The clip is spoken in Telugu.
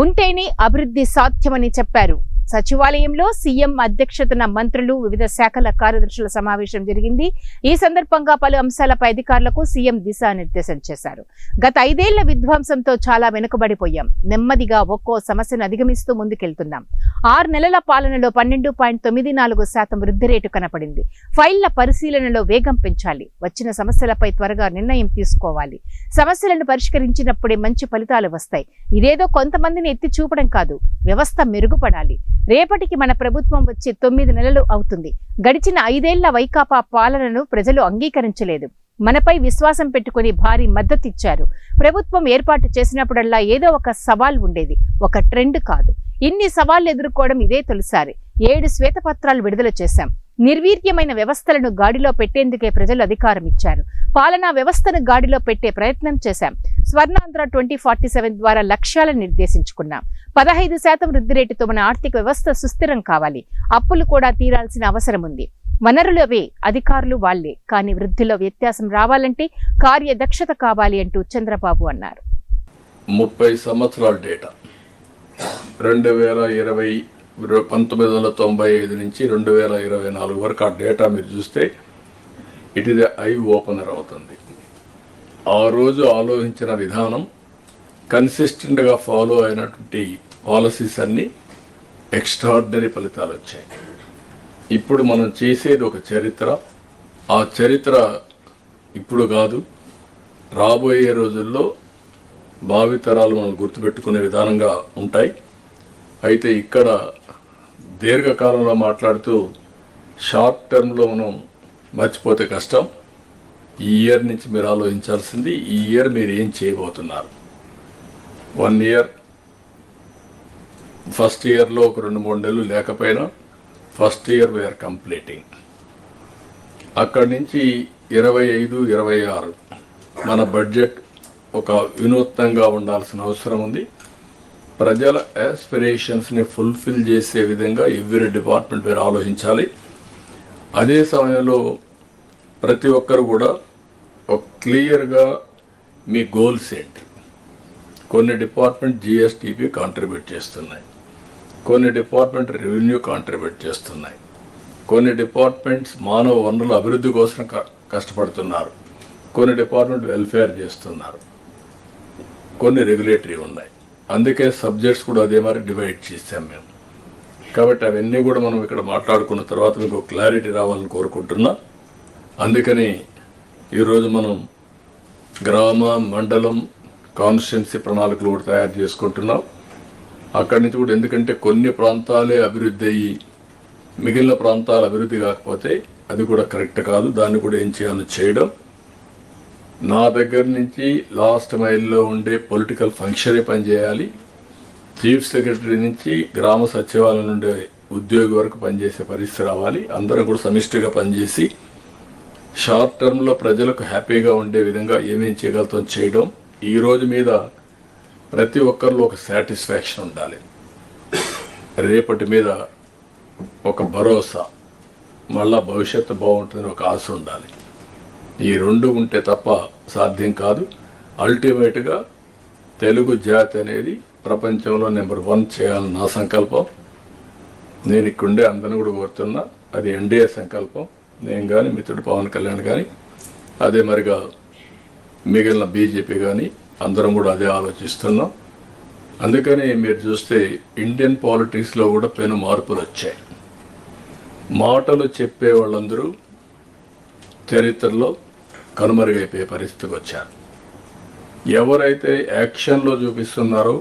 ఉంటేనే అభివృద్ధి సాధ్యమని చెప్పారు. సచివాలయంలో సీఎం అధ్యక్షతన మంత్రులు, వివిధ శాఖల కార్యదర్శుల సమావేశం జరిగింది. ఈ సందర్భంగా పలు అంశాలపై అధికారులకు సీఎం దిశానిర్దేశం చేశారు. గత 5 ఏళ్ల విధ్వంసంతో చాలా వెనుకబడిపోయాం. నెమ్మదిగా ఒక్కో సమస్యను అధిగమిస్తూ ముందుకెళ్తున్నాం. 6 నెలల పాలనలో 12.94% వృద్ధి రేటు కనపడింది. ఫైళ్ల పరిశీలనలో వేగం పెంచాలి. వచ్చిన సమస్యలపై త్వరగా నిర్ణయం తీసుకోవాలి. సమస్యలను పరిష్కరించినప్పుడే మంచి ఫలితాలు వస్తాయి. ఇదేదో కొంతమందిని ఎత్తి చూపడం కాదు, వ్యవస్థ మెరుగుపడాలి. రేపటికి మన ప్రభుత్వం వచ్చి 9 నెలలు అవుతుంది. గడిచిన 5 ఏళ్ల వైకాపా పాలనను ప్రజలు అంగీకరించలేదు. మనపై విశ్వాసం పెట్టుకుని భారీ మద్దతిచ్చారు. ప్రభుత్వం ఏర్పాటు చేసినప్పుడల్లా ఏదో ఒక సవాల్ ఉండేది, ఒక ట్రెండ్ కాదు. ఇన్ని సవాళ్లు ఎదుర్కోవడం ఇదే తొలిసారి. 7 శ్వేతపత్రాలు విడుదల చేశాం. నిర్వీర్యమైన వ్యవస్థలను గాడిలో పెట్టేందుకే ప్రజలు అధికారం ఇచ్చారు. పాలనా వ్యవస్థను గాడిలో పెట్టే ప్రయత్నం చేశాం. స్వర్ణాంధ్ర 2047 ద్వారా లక్ష్యాలను నిర్దేశించుకున్నాం. 15% వృద్ధి రేటుతో మన ఆర్థిక వ్యవస్థ సుస్థిరం కావాలి. అప్పులు కూడా తీరాల్సిన అవసరం ఉంది. వనరులు అవే, అధికారులు వాళ్లే. కానీ వృద్ధిలో వ్యత్యాసం రావాలంటే కార్యదక్షత కావాలి అంటూ చంద్రబాబు అన్నారు. 30 సంవత్సరాల డేటా 1995 నుంచి 2024 వరకు ఆ డేటా మీరు చూస్తే ఇట్ ఈజ్ ఐ ఓపెనర్ అవుతుంది. ఆ రోజు ఆలోచించిన విధానం, కన్సిస్టెంట్గా ఫాలో అయినటువంటి పాలసీస్ అన్నీ ఎక్స్ట్రాడినరీ ఫలితాలు వచ్చాయి. ఇప్పుడు మనం చేసేది ఒక చరిత్ర. ఆ చరిత్ర ఇప్పుడు కాదు, రాబోయే రోజుల్లో భావితరాలు మనం గుర్తుపెట్టుకునే విధానంగా ఉంటాయి. అయితే ఇక్కడ దీర్ఘకాలంలో మాట్లాడుతూ షార్ట్ టర్మ్లో మనం మర్చిపోతే కష్టం. ఈ ఇయర్ నుంచి మీరు ఆలోచించాల్సింది, ఈ ఇయర్ మీరు ఏం చేయబోతున్నారు. 1 ఇయర్, ఫస్ట్ ఇయర్లో ఒక 2-3 నెలలు లేకపోయినా ఫస్ట్ ఇయర్ వీఆర్ కంప్లీటింగ్. అక్కడి నుంచి 25-26 మన బడ్జెట్ ఒక వినూత్నంగా ఉండాల్సిన అవసరం ఉంది. ప్రజల ఆస్పిరేషన్స్ని ఫుల్ఫిల్ చేసే విధంగా ఎవ్రీ డిపార్ట్మెంట్ మీరు ఆలోచించాలి. అదే సమయంలో ప్రతి ఒక్కరు కూడా ఒక క్లియర్గా మీ గోల్స్ ఏంటి. కొన్ని డిపార్ట్మెంట్ జిఎస్టిపి కాంట్రిబ్యూట్ చేస్తున్నాయి, కొన్ని డిపార్ట్మెంట్ రెవెన్యూ కాంట్రిబ్యూట్ చేస్తున్నాయి, కొన్ని డిపార్ట్మెంట్స్ మానవ వనరుల అభివృద్ధి కోసం కష్టపడుతున్నారు, కొన్ని డిపార్ట్మెంట్ వెల్ఫేర్ చేస్తున్నారు, కొన్ని రెగ్యులేటరీ ఉన్నాయి. అందుకే సబ్జెక్ట్స్ కూడా అదే మరి డివైడ్ చేసాం మేము. కాబట్టి అవన్నీ కూడా మనం ఇక్కడ మాట్లాడుకున్న తర్వాత మీకు క్లారిటీ రావాలని కోరుకుంటున్నా. అందుకని ఈరోజు మనం గ్రామ, మండలం, కాన్స్టిట్యున్సీ ప్రణాళికలు కూడా తయారు చేసుకుంటున్నాం. అక్కడి నుంచి కూడా, ఎందుకంటే కొన్ని ప్రాంతాలే అభివృద్ధి అయ్యి మిగిలిన ప్రాంతాలు అభివృద్ధి కాకపోతే అది కూడా కరెక్ట్ కాదు. దాన్ని కూడా ఏం చేయాలో చేయడం. నా దగ్గర నుంచి లాస్ట్ మైల్లో ఉండే పొలిటికల్ ఫంక్షనే పనిచేయాలి. చీఫ్ సెక్రటరీ నుంచి గ్రామ సచివాలయం నుండి ఉద్యోగి వరకు పనిచేసే పరిస్థితి రావాలి. అందరం కూడా సమిష్టిగా పనిచేసి షార్ట్ టర్మ్లో ప్రజలకు హ్యాపీగా ఉండే విధంగా ఏమేం చేయగలుగుతాం చేయడం. ఈ రోజు మీద ప్రతి ఒక్కరిలో ఒక సాటిస్ఫాక్షన్ ఉండాలి. రేపటి మీద ఒక భరోసా, మళ్ళా భవిష్యత్తు బాగుంటుందని ఒక ఆశ ఉండాలి. ఈ 2 ఉంటే తప్ప సాధ్యం కాదు. అల్టిమేట్గా తెలుగు జాతి అనేది ప్రపంచంలో నెంబర్ 1 చేయాలని నా సంకల్పం. నేను ఇక్కడుండే అందరిని కూడా కోరుతున్నా, అది ఎన్డీఏ సంకల్పం. నేను కానీ, మిత్రుడు పవన్ కళ్యాణ్ కానీ, అదే మరిగా మిగిలిన బీజేపీ కానీ అందరం కూడా అదే ఆలోచిస్తున్నాం. అందుకని మీరు చూస్తే ఇండియన్ పాలిటిక్స్లో కూడా పెను మార్పులు వచ్చాయి. మాటలు చెప్పే వాళ్ళందరూ చరిత్రలో కనుమరుగైపోయే పరిస్థితికి వచ్చారు. ఎవరైతే యాక్షన్లో చూపిస్తున్నారో